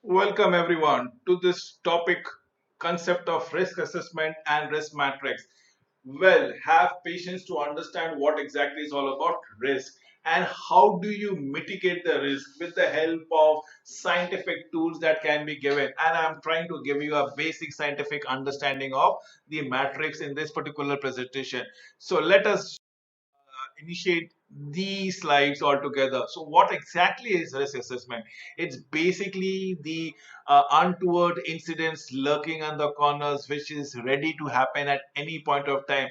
Welcome everyone to this topic concept of risk assessment and risk matrix. Well, have patience to understand what exactly is all about risk and how do you mitigate the risk with the help of scientific tools that can be given. And I'm trying to give you a basic scientific understanding of the matrix in this particular presentation. So let us initiate these slides altogether. So, what exactly is risk assessment? It's basically the untoward incidents lurking on the corners, which is ready to happen at any point of time.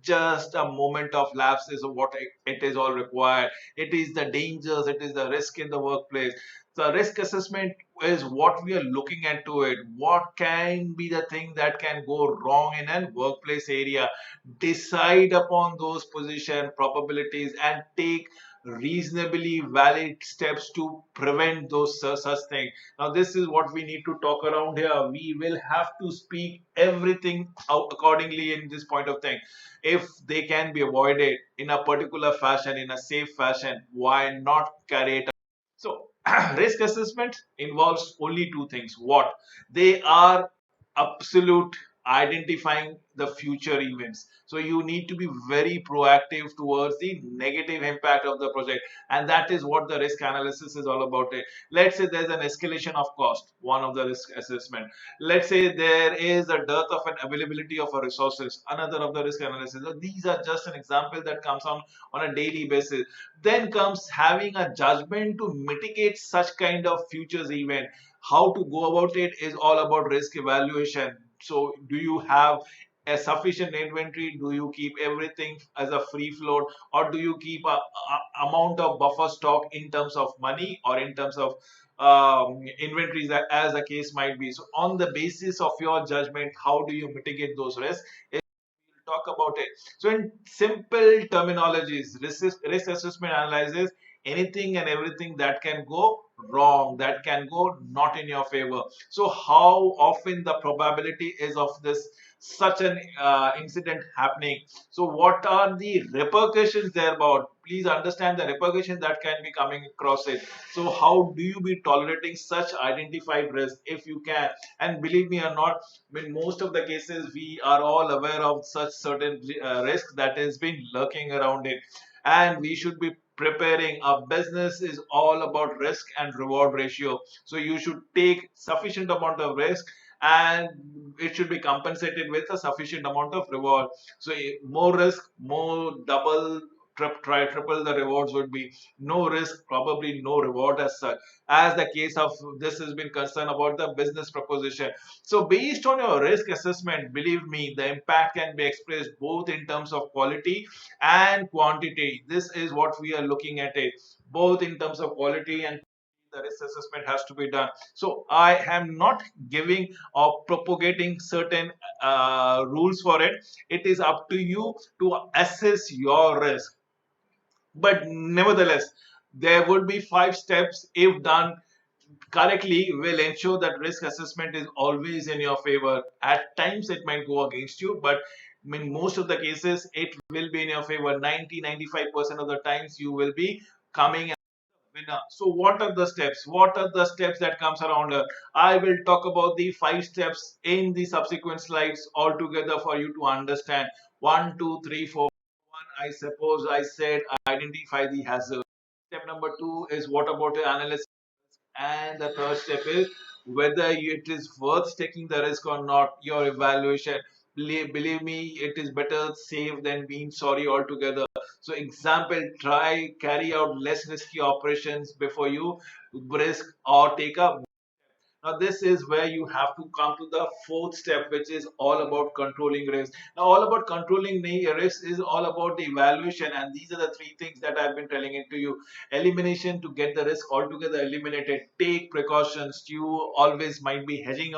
Just a moment of lapse is what it is all required. It is the dangers, it is the risk in the workplace. The risk assessment is what we are looking at to it. What can be the thing that can go wrong in a workplace area? Decide upon those position probabilities and take reasonably valid steps to prevent those such things. Now this is what we need to talk around here. We will have to speak everything out accordingly in this point of thing. If they can be avoided in a particular fashion, in a safe fashion, why not carry it out? So risk assessment involves only two things. What they are: absolute identifying the future events. So you need to be very proactive towards the negative impact of the project, and that is what the risk analysis is all about. It. Let's say there's an escalation of cost, one of the risk assessment. Let's say there is a dearth of an availability of a resources, another of the risk analysis. So these are just an example that comes on a daily basis. Then comes having a judgment to mitigate such kind of futures event. How to go about it is all about risk evaluation. So do you have a sufficient inventory? Do you keep everything as a free float, or do you keep a amount of buffer stock in terms of money or in terms of inventories, that as the case might be? So on the basis of your judgment, how do you mitigate those risks? Talk about it. So, in simple terminologies, risk assessment analyzes anything and everything that can go wrong, that can go not in your favor. So, how often the probability is of this such an incident happening? So, what are the repercussions thereabout? Please understand the repercussions that can be coming across it. So, how do you be tolerating such identified risk if you can? And believe me or not, in most of the cases we are all aware of such certain risk that has been lurking around it, and we should be preparing. A business is all about risk and reward ratio, so you should take sufficient amount of risk and it should be compensated with a sufficient amount of reward. So more risk, more double, try triple the rewards would be. No risk, probably no reward as such, as the case of this has been concerned about the business proposition. So, based on your risk assessment, believe me, the impact can be expressed both in terms of quality and quantity. This is what we are looking at it, both in terms of quality and the risk assessment has to be done. So, I am not giving or propagating certain rules for it. It is up to you to assess your risk. But nevertheless, there would be 5 steps if done correctly will ensure that risk assessment is always in your favor. At times it might go against you, but in most of the cases it will be in your favor. 90-95% of the times you will be coming as a winner. So what are the steps? What are the steps that comes around here? I will talk about the 5 steps in the subsequent slides altogether for you to understand. One, two, three, four. One, I suppose I said identify the hazard. Step number two is what about the analysis, and the third step is whether it is worth taking the risk or not, your evaluation. Believe me, it is better safe than being sorry altogether. So example, try carry out less risky operations before you risk or take a. Now, this is where you have to come to the fourth step, which is all about controlling risk. Now, all about controlling risk is all about the evaluation, and these are the three things that I've been telling it to you. Elimination to get the risk altogether eliminated. Take precautions. You always might be hedging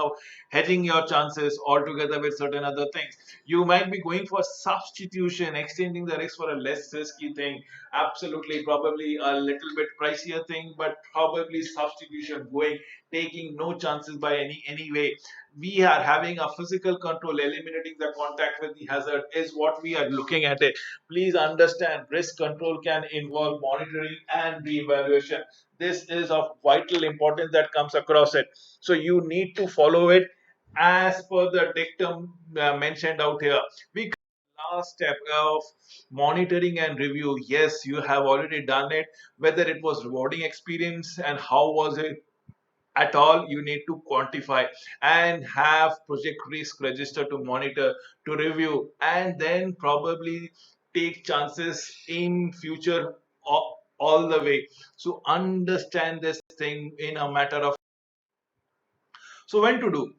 your chances altogether with certain other things. You might be going for substitution, extending the risk for a less risky thing. Absolutely, probably a little bit pricier thing, but probably substitution, going taking no no chances by any way. We are having a physical control, eliminating the contact with the hazard is what we are looking at it. Please understand, risk control can involve monitoring and re-evaluation. This is of vital importance that comes across it. So you need to follow it as per the dictum mentioned out here. We last step of monitoring and review. Yes, you have already done it. Whether it was rewarding experience and how was it at all, you need to quantify and have project risk register to monitor, to review, and then probably take chances in future all the way. So understand this thing in a matter of. So when to do?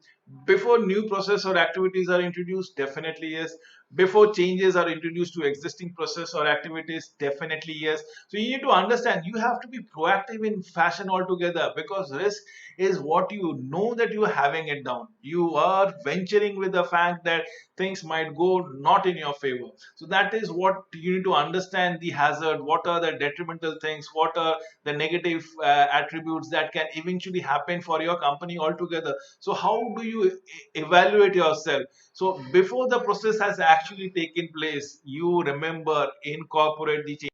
Before new process or activities are introduced, definitely yes. Before changes are introduced to existing process or activities, definitely yes. So you need to understand you have to be proactive in fashion altogether, because risk is what you know that you are having it down. You are venturing with the fact that things might go not in your favor. So that is what you need to understand, the hazard, what are the detrimental things, what are the negative attributes that can eventually happen for your company altogether. So how do you evaluate yourself? So before the process has actually taken place, you remember incorporate the change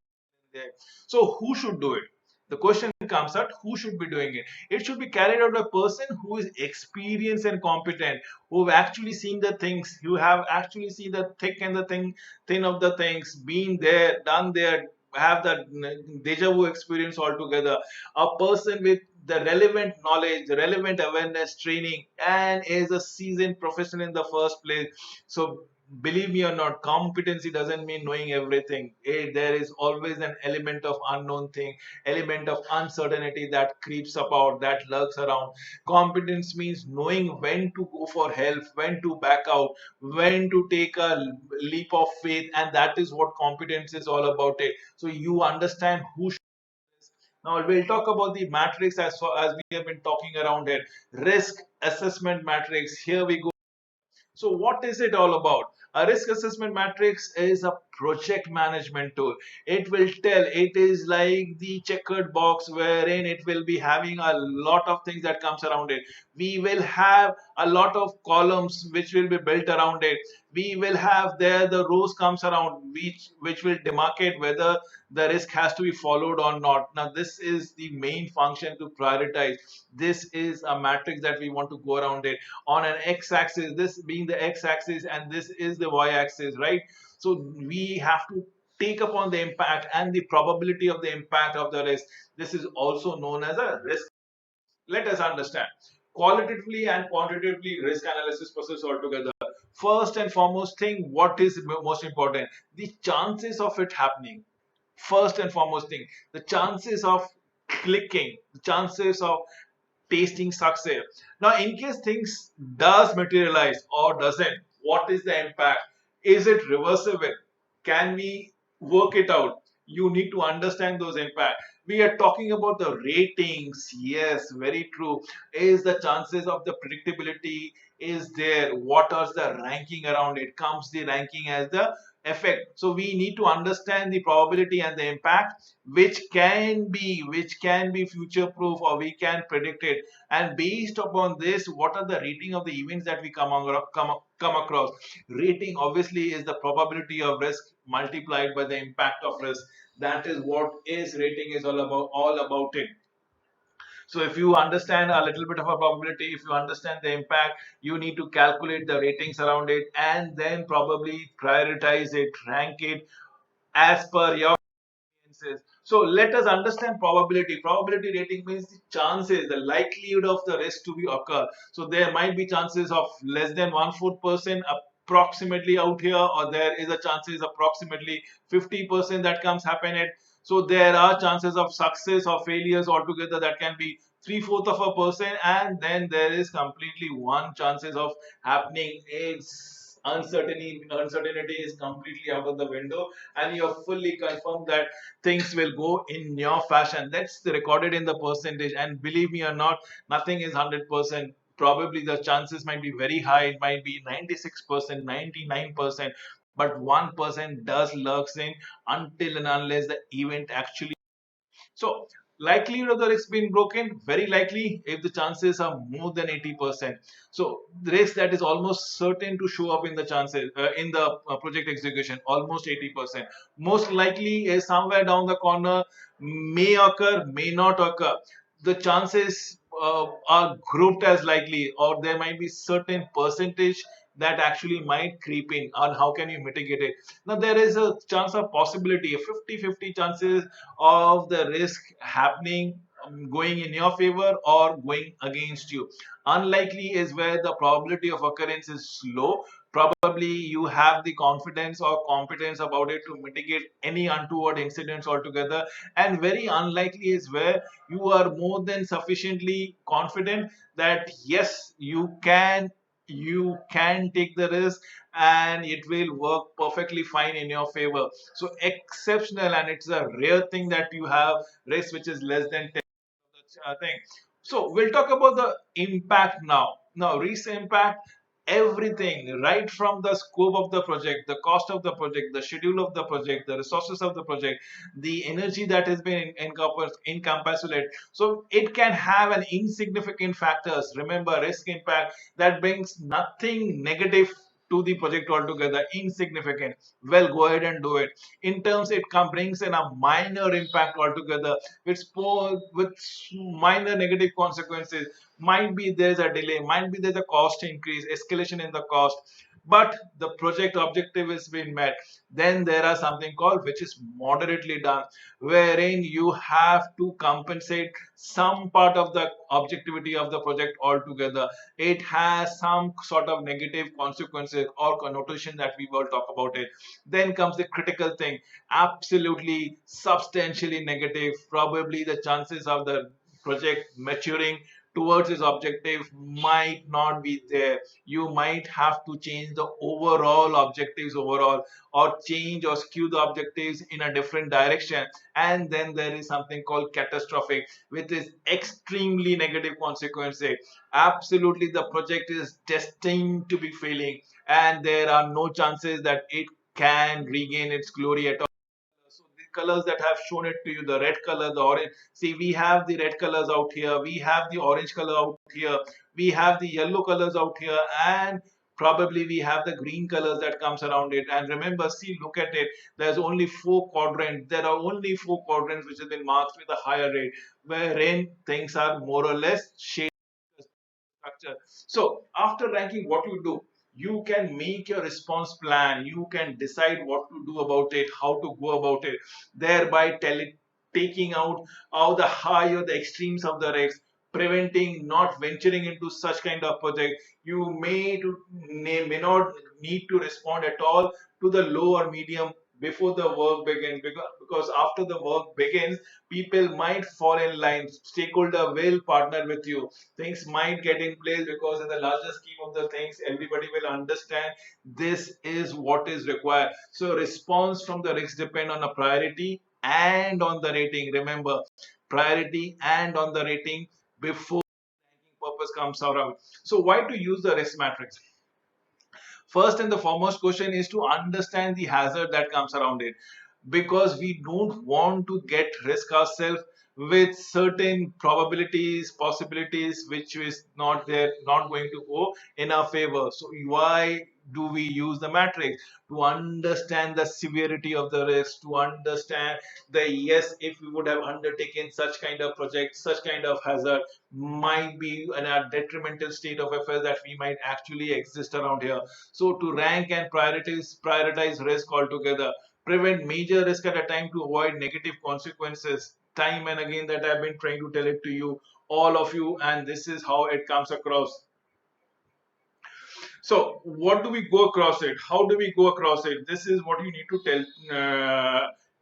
there. So who should do it? The question comes out, who should be doing it? It should be carried out by a person who is experienced and competent, who have actually seen the things, who have actually seen the thick and the thin of the things, been there, done there, have the deja vu experience altogether. A person with the relevant knowledge, the relevant awareness, training, and is a seasoned professional in the first place. So believe me or not, competency doesn't mean knowing everything. There is always an element of unknown thing, element of uncertainty that creeps about, that lurks around. Competence means knowing when to go for help, when to back out, when to take a leap of faith, and that is what competence is all about it. So you understand who. Now we'll talk about the matrix as far as we have been talking around it. Risk assessment matrix. Here we go. So, what is it all about? A risk assessment matrix is a project management tool. It will tell, it is like the checkered box wherein it will be having a lot of things that comes around it. We will have a lot of columns which will be built around it. We will have there the rows comes around which will demarcate whether the risk has to be followed or not. Now, this is the main function to prioritize. This is a matrix that we want to go around it on an x-axis, this being the x-axis and this is the y-axis, right? So we have to take upon the impact and the probability of the impact of the risk. This is also known as a risk. Let us understand qualitatively and quantitatively risk analysis process altogether. First and foremost thing, what is most important? The chances of it happening. First and foremost thing, the chances of clicking, the chances of tasting success. Now, in case things does materialize or doesn't, what is the impact? Is it reversible? Can we work it out? You need to understand those impact. We are talking about the ratings. Yes, very true. Is the chances of the predictability is there? What is the ranking around it? Comes the ranking as the effect. So we need to understand the probability and the impact, which can be future proof, or we can predict it. And based upon this, what are the rating of the events that we come across? Rating obviously is the probability of risk multiplied by the impact of risk. That is what is rating is all about it. So if you understand a little bit of a probability, if you understand the impact, you need to calculate the ratings around it and then probably prioritize it, rank it as per your experiences. So let us understand probability. Probability rating means the chances, the likelihood of the risk to be occur. So there might be chances of less than 1/4% approximately out here, or there is a chances approximately 50% that comes happen at. So there are chances of success or failures altogether that can be 3/4 of a percent, and then there is completely one chances of happening. It's uncertainty is completely out of the window, and you're fully confirmed that things will go in your fashion. That's recorded in the percentage. And believe me or not, nothing is 100%. Probably the chances might be very high. It might be 96%, 99%, but 1% does lurks in until and unless the event actually. So Likelihood of the risk being broken, very likely if the chances are more than 80%. So the risk that is almost certain to show up in the chances in the project execution, almost 80%. Most likely is somewhere down the corner, may occur, may not occur. The chances are grouped as likely, or there might be certain percentage that actually might creep in. And how can you mitigate it? Now there is a chance of possibility, a 50-50 chances of the risk happening, going in your favor or going against you. Unlikely is where the probability of occurrence is low. Probably you have the confidence or competence about it to mitigate any untoward incidents altogether. And very unlikely is where you are more than sufficiently confident that yes, you can take the risk and it will work perfectly fine in your favor. So exceptional, and it's a rare thing that you have risk which is less than 10 thing. So we'll talk about the impact now. Now, risk impact, everything right from the scope of the project, the cost of the project, the schedule of the project, the resources of the project, the energy that has been encapsulated. So it can have an insignificant factors. Remember, risk impact that brings nothing negative to the project altogether, insignificant. Well, go ahead and do it. In terms, it brings in a minor impact altogether with minor negative consequences. Might be there's a delay, might be there's a cost increase, escalation in the cost, but the project objective is being met. Then there are something called which is moderately done, wherein you have to compensate some part of the objectivity of the project altogether. It has some sort of negative consequences or connotation that we will talk about it. Then comes the critical thing, absolutely substantially negative. Probably the chances of the project maturing towards its objective might not be there. You might have to change the overall objectives overall, or change or skew the objectives in a different direction. And then there is something called catastrophic, which is extremely negative consequences. Absolutely, the project is destined to be failing, and there are no chances that it can regain its glory at all. So the colors that have shown it to you, the red color, the orange. See, we have the red colors out here, we have the orange color out here, we have the yellow colors out here, and probably we have the green colors that comes around it. And remember, see, look at it. There's only four quadrants. There are only four quadrants which have been marked with a higher rate, wherein things are more or less shaded structure. So after ranking, what you do, you can make your response plan. You can decide what to do about it, how to go about it, thereby taking out all the high or the extremes of the risks, preventing not venturing into such kind of project. You may not need to respond at all to the low or medium before the work begins, because after the work begins, people might fall in line, stakeholder will partner with you, things might get in place, because in the larger scheme of the things, everybody will understand this is what is required. So response from the risks depend on a priority and on the rating. Remember, priority and on the rating before ranking purpose comes around. So why to use the risk matrix? First and the foremost question is to understand the hazard that comes around it, because we don't want to get risk ourselves with certain probabilities, possibilities which is not there, not going to go in our favor. So why do we use the matrix? To understand the severity of the risk, to understand the, yes, if we would have undertaken such kind of project, such kind of hazard might be in a detrimental state of affairs that we might actually exist around here. So to rank and prioritize risk altogether, prevent major risk at a time to avoid negative consequences. Time and again that I've been trying to tell it to you, all of you, and this is how it comes across. So what do we go across it? How do we go across it? This is what you need to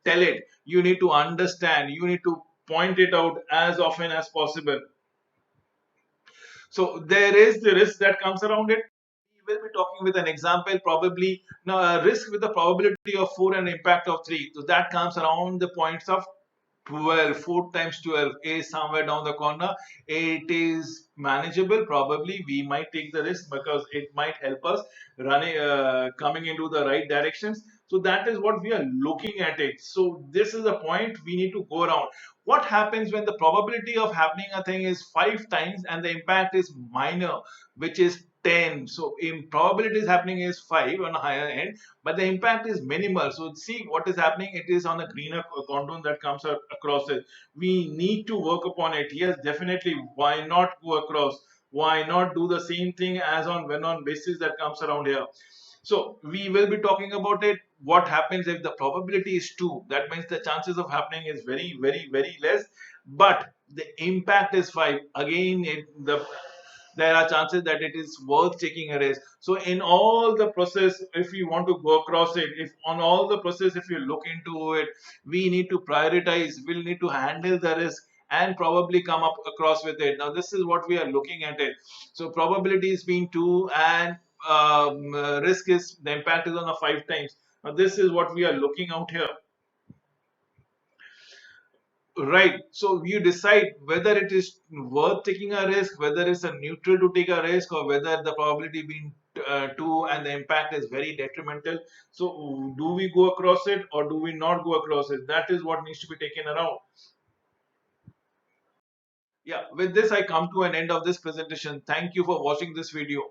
tell it. You need to understand. You need to point it out as often as possible. So there is the risk that comes around it. We will be talking with an example, probably now a risk with a probability of 4 and impact of 3. So that comes around the points of 12. 4 times 12 is somewhere down the corner. It is manageable. Probably we might take the risk because it might help us running, coming into the right directions. So that is what we are looking at it. So this is the point we need to go around. What happens when the probability of happening a thing is 5 times and the impact is minor, which is 10? So in probability is happening is 5 on a higher end, but the impact is minimal. So see what is happening. It is on a greener contour that comes across it. We need to work upon it. Yes, definitely. Why not go across? Why not do the same thing as on when on basis that comes around here? So we will be talking about it. What happens if the probability is 2? That means the chances of happening is very, very, very less. But the impact is 5. Again, there are chances that it is worth taking a risk. So in all the process, if you want to go across it, if on all the process, if you look into it, we need to prioritize. We'll need to handle the risk and probably come up across with it. Now this is what we are looking at it. So probability is being 2 and risk is the impact is on a 5 times. Now this is what we are looking out here. Right. So you decide whether it is worth taking a risk, whether it's a neutral to take a risk, or whether the probability being 2 and the impact is very detrimental. So do we go across it or do we not go across it? That is what needs to be taken around. Yeah. With this, I come to an end of this presentation. Thank you for watching this video.